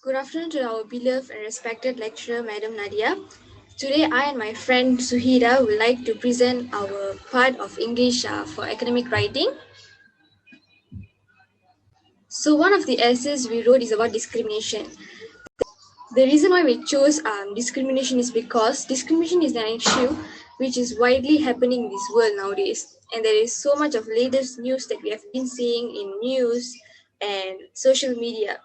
Good afternoon to our beloved and respected lecturer, Madam Nadia. Today, I and my friend Suhira would like to present our part of English for academic writing. So, one of the essays we wrote is about discrimination. The reason why we chose discrimination is because discrimination is an issue which is widely happening in this world nowadays. And there is so much of latest news that we have been seeing in news and social media,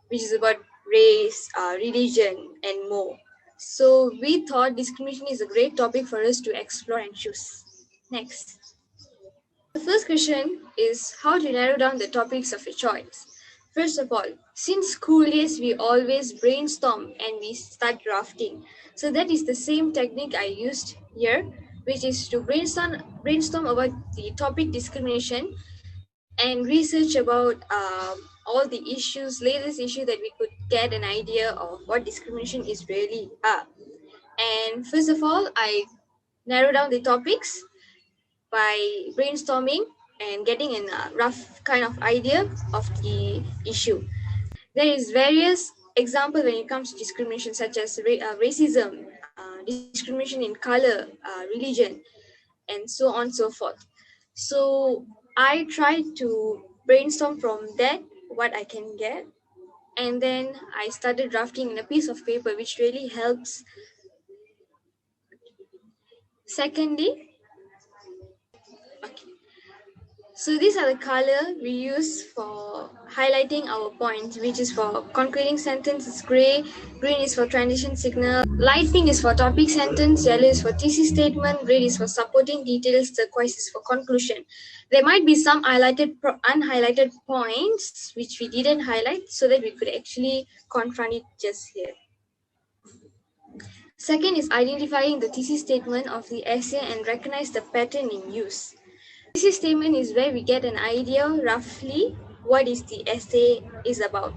which is about race, religion, and more. So we thought discrimination is a great topic for us to explore and choose. Next. The first question is how to narrow down the topics of your choice. First of all, since school days, we always brainstorm and we start drafting. So that is the same technique I used here, which is to brainstorm about the topic discrimination and research about all the issues, latest issue that we could get an idea of what discrimination is really are. And first of all, I narrow down the topics by brainstorming and getting a rough kind of idea of the issue. There is various examples when it comes to discrimination, such as racism, discrimination in color, religion, and so on and so forth. So I try to brainstorm from that what I can get, and then I started drafting in a piece of paper, which really helps. Secondly, okay, so these are the color we use for highlighting our points, which is for concluding sentence is gray, green is for transition signal, light pink is for topic sentence, yellow is for thesis statement, red is for supporting details, turquoise is for conclusion. There might be some unhighlighted points which we didn't highlight so that we could actually confront it just here. Second is identifying the thesis statement of the essay and recognize the pattern in use. Thesis statement is where we get an idea roughly what is the essay is about.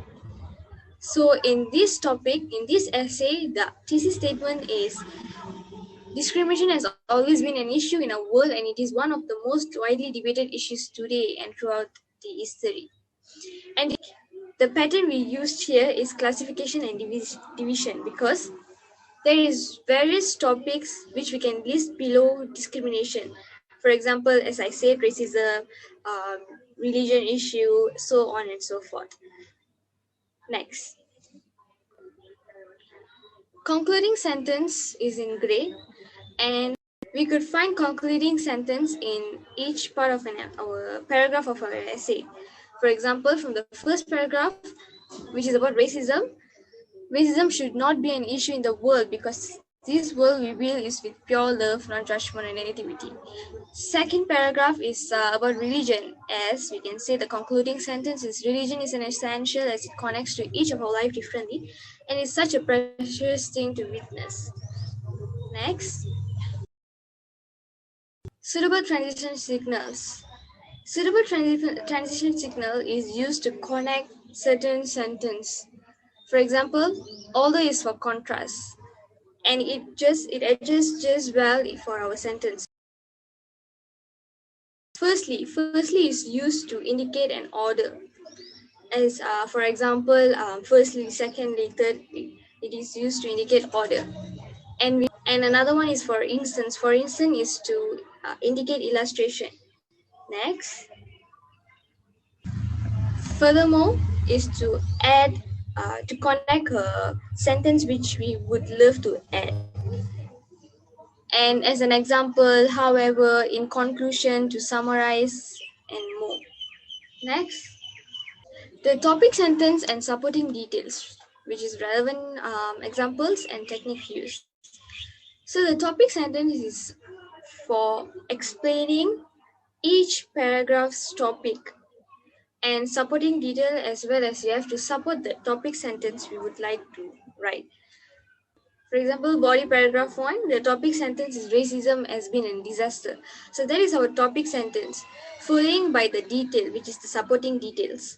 So in this topic, in this essay, the thesis statement is discrimination has always been an issue in our world and it is one of the most widely debated issues today and throughout the history. And the pattern we used here is classification and division because there is various topics which we can list below discrimination. For example, as I said, racism, religion issue, so on and so forth. Next. Concluding sentence is in gray, and we could find concluding sentence in each part of our paragraph of our essay. For example, from the first paragraph, which is about racism should not be an issue in the world because this world we will is with pure love, non-judgment and negativity. Second paragraph is about religion. As we can say, the concluding sentence is religion is an essential as it connects to each of our life differently and is such a precious thing to witness. Next. Suitable transition signals. Suitable transition signal is used to connect certain sentence. For example, although is for contrast, and it adjusts just well for our sentence. Firstly is used to indicate an order. As for example, firstly, secondly, thirdly, it is used to indicate order. And another one is for instance. For instance is to indicate illustration. Next. Furthermore, is to add to connect a sentence which we would love to add. And as an example, however, in conclusion, to summarize, and more. Next, the topic sentence and supporting details, which is relevant examples and technique used. So the topic sentence is for explaining each paragraph's topic and supporting detail as well as you have to support the topic sentence we would like to write. For example, body paragraph 1, the topic sentence is racism has been a disaster. So that is our topic sentence, following by the detail, which is the supporting details.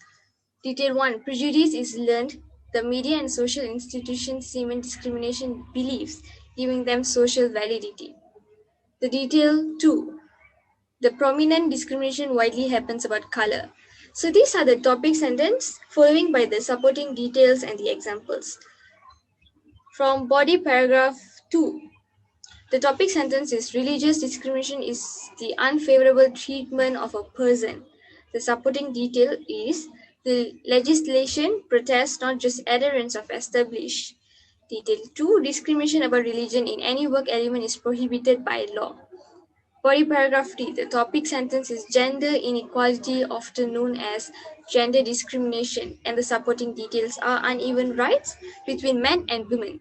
Detail 1, prejudice is learned. The media and social institutions cement discrimination beliefs, giving them social validity. The detail 2, the prominent discrimination widely happens about color. So these are the topic sentence following by the supporting details and the examples. From body paragraph 2, the topic sentence is religious discrimination is the unfavorable treatment of a person. The supporting detail is the legislation protests not just adherence of established. Detail 2, discrimination about religion in any work element is prohibited by law. Body paragraph 3, the topic sentence is gender inequality, often known as gender discrimination, and the supporting details are uneven rights between men and women.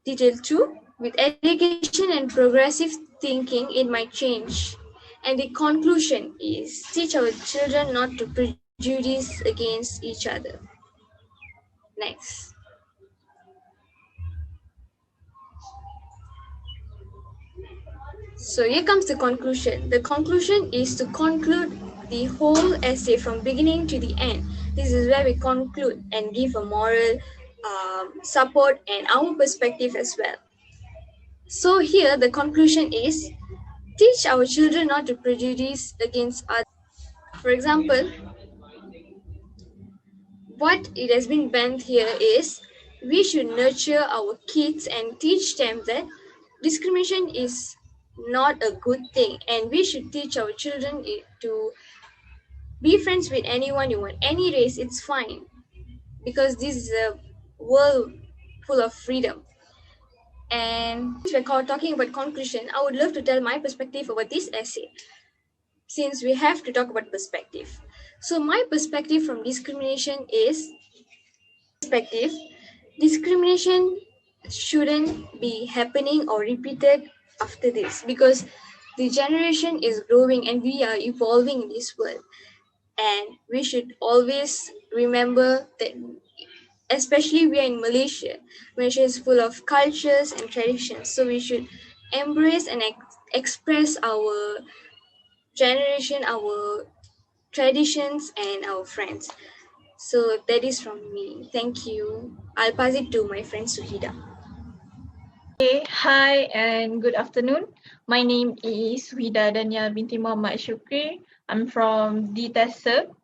Detail 2, with education and progressive thinking, it might change. And the conclusion is teach our children not to prejudice against each other. Next. So here comes the conclusion. The conclusion is to conclude the whole essay from beginning to the end. This is where we conclude and give a moral support and our perspective as well. So here the conclusion is teach our children not to prejudice against others. For example, what it has been meant here is we should nurture our kids and teach them that discrimination is not a good thing, and we should teach our children to be friends with anyone you want, any race, it's fine, because this is a world full of freedom. And since we're talking about conclusion, I would love to tell my perspective about this essay, since we have to talk about perspective. So my perspective from discrimination is perspective, discrimination shouldn't be happening or repeated after this, because the generation is growing and we are evolving in this world, and we should always remember that, especially we are in Malaysia. Malaysia is full of cultures and traditions, so we should embrace and express our generation, our traditions, and our friends. So that is from me. Thank you. I'll pass it to my friend Suhida. Okay, hi and good afternoon. My name is Wida Dania binti Muhammad Shukri. I'm from DTESA.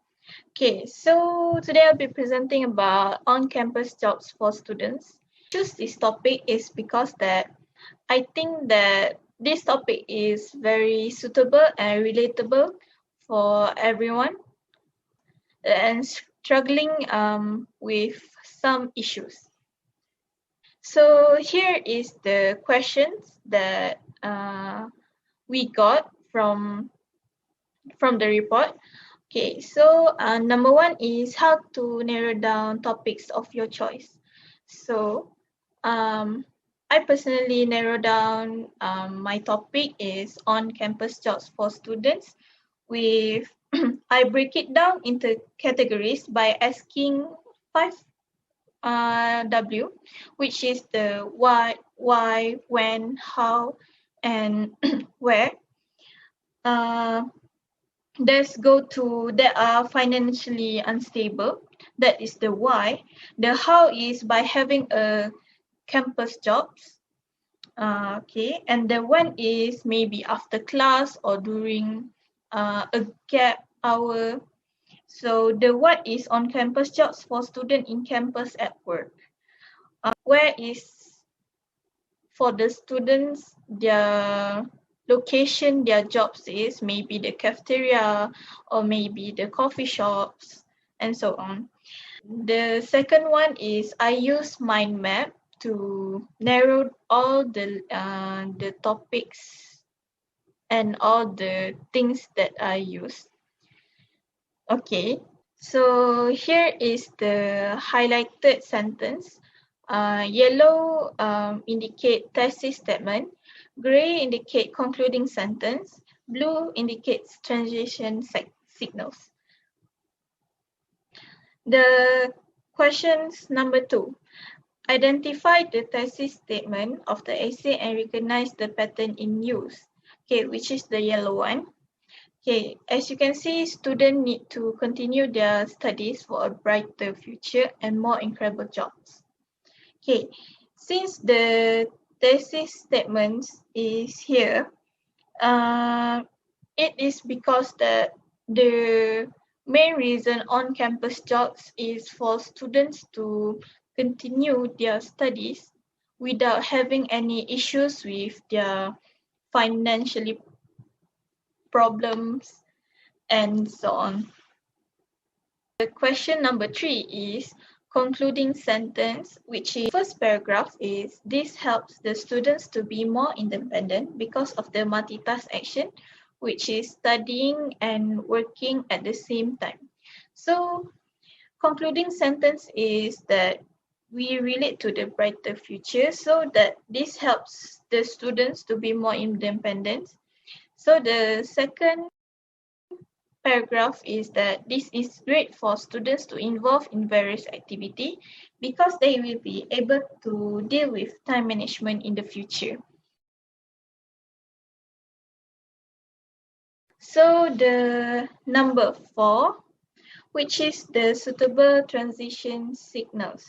Okay, so today I'll be presenting about on-campus jobs for students. Choose this topic is because that I think that this topic is very suitable and relatable for everyone and struggling with some issues. So here is the questions that we got from the report. Okay, so number one is how to narrow down topics of your choice. So I personally narrow down my topic is on-campus jobs for students with I break it down into categories by asking 5W, which is the why, when, how, and where. Let's go to that are financially unstable. That is the why. The how is by having a campus jobs. Okay, and the when is maybe after class or during a gap hour. So the what is on campus jobs for student in campus at work. Where is for the students their location, their jobs is maybe the cafeteria or maybe the coffee shops and so on. The second one is I use mind map to narrow all the topics and all the things that I use. Okay, so here is the highlighted sentence. Yellow indicate thesis statement, gray indicate concluding sentence, blue indicates transition signals. The questions number 2. Identify the thesis statement of the essay and recognize the pattern in use. Okay, which is the yellow one. Okay, as you can see, students need to continue their studies for a brighter future and more incredible jobs. Okay, since the thesis statement is here, it is because that main reason on-campus jobs is for students to continue their studies without having any issues with their financially problems and so on. The question number 3 is concluding sentence, which is first paragraph is this helps the students to be more independent because of the multitask action, which is studying and working at the same time. So concluding sentence is that we relate to the brighter future, so that this helps the students to be more independent. So the second paragraph is that this is great for students to involve in various activity because they will be able to deal with time management in the future. So the number 4, which is the suitable transition signals.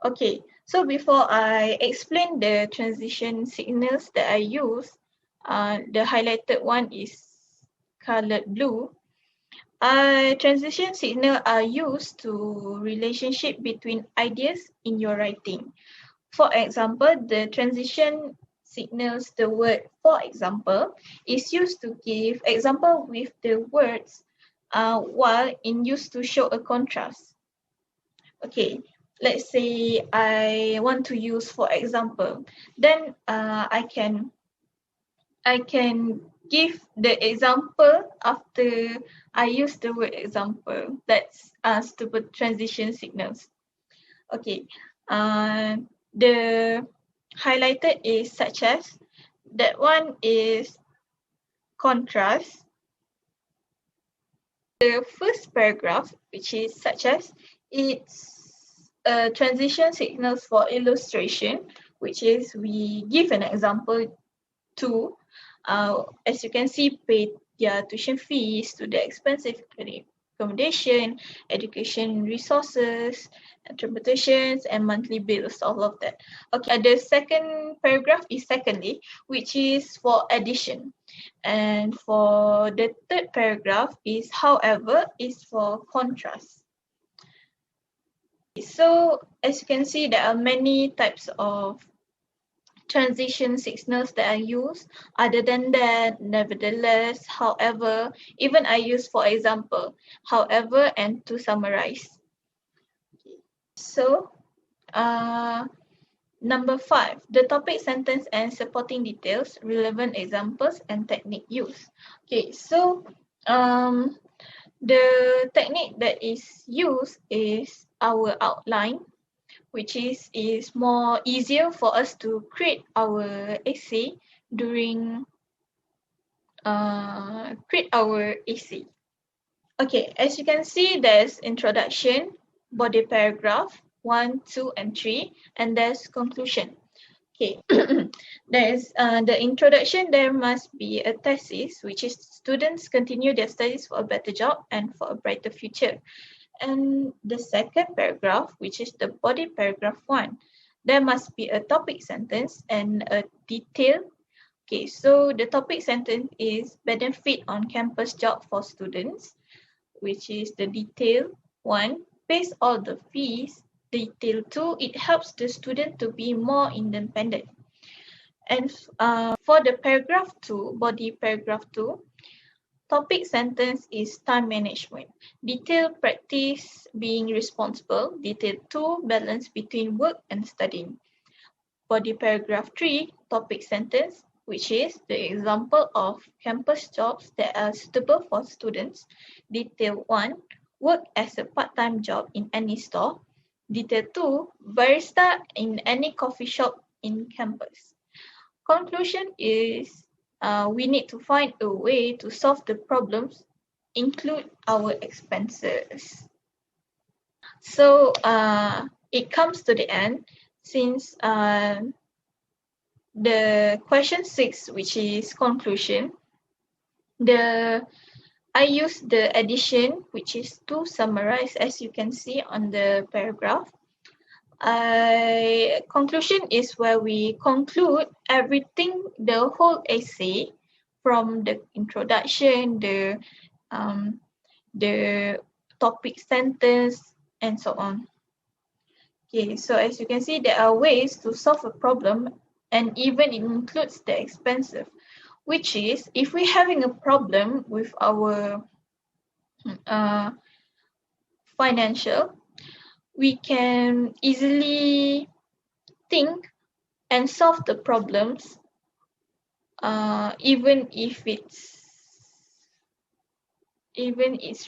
Okay, so before I explain the transition signals that I use, the highlighted one is colored blue. Transition signals are used to relationship between ideas in your writing. For example, the transition signals the word for example is used to give example with the words while in use to show a contrast. Okay, let's say I want to use for example, then I can give the example after I use the word example. That's suitable transition signals. Okay, the highlighted is such as, that one is contrast. The first paragraph, which is such as, it's a transition signals for illustration, which is we give an example to, as you can see, pay their tuition fees, to the expensive accommodation, education resources, transportations, and monthly bills, all of that. Okay, the second paragraph is secondly, which is for addition. And for the third paragraph is however, is for contrast. So as you can see, there are many types of transition signals that I use. Other than that, nevertheless, however, even I use for example, however, and to summarize. So number 5, the topic, sentence, and supporting details, relevant examples, and technique used. Okay, so the technique that is used is our outline, which is more easier for us to create our essay during create our essay. Okay, as you can see, there's introduction, body paragraph 1, 2, and 3, and there's conclusion. Okay, there's the introduction. There must be a thesis, which is students continue their studies for a better job and for a brighter future. And the second paragraph, which is the body paragraph 1, there must be a topic sentence and a detail. Okay, so the topic sentence is benefit on campus job for students, which is the detail 1, pays all the fees. Detail 2, it helps the student to be more independent. And for the paragraph 2, body paragraph 2, topic sentence is time management. Detail, practice being responsible. Detail 2, balance between work and studying. Body paragraph 3, topic sentence, which is the example of campus jobs that are suitable for students. Detail 1, work as a part-time job in any store. Detail 2, barista in any coffee shop in campus. Conclusion is we need to find a way to solve the problems, include our expenses. So it comes to the end, since the question 6, which is conclusion, I use the addition, which is to summarize, as you can see on the paragraph. Conclusion is where we conclude everything, the whole essay, from the introduction, the the topic sentence, and so on. Okay, so as you can see, there are ways to solve a problem, and even it includes the expensive, which is if we're having a problem with our financial, we can easily think and solve the problems, even if it's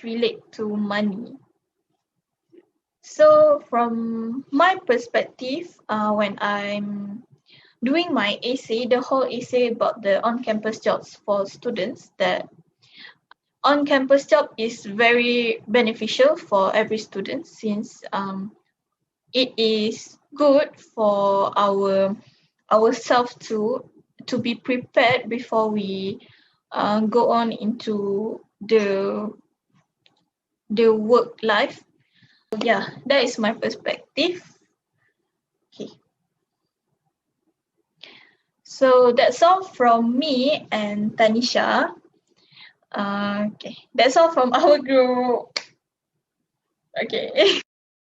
relate to money. So from my perspective, when I'm doing my essay, the whole essay about the on-campus jobs for students, that on-campus job is very beneficial for every student, since it is good for ourselves to be prepared before we go on into the work life. Yeah, that is my perspective. Okay. So that's all from me and Tanisha. Okay, that's all from our group. Okay.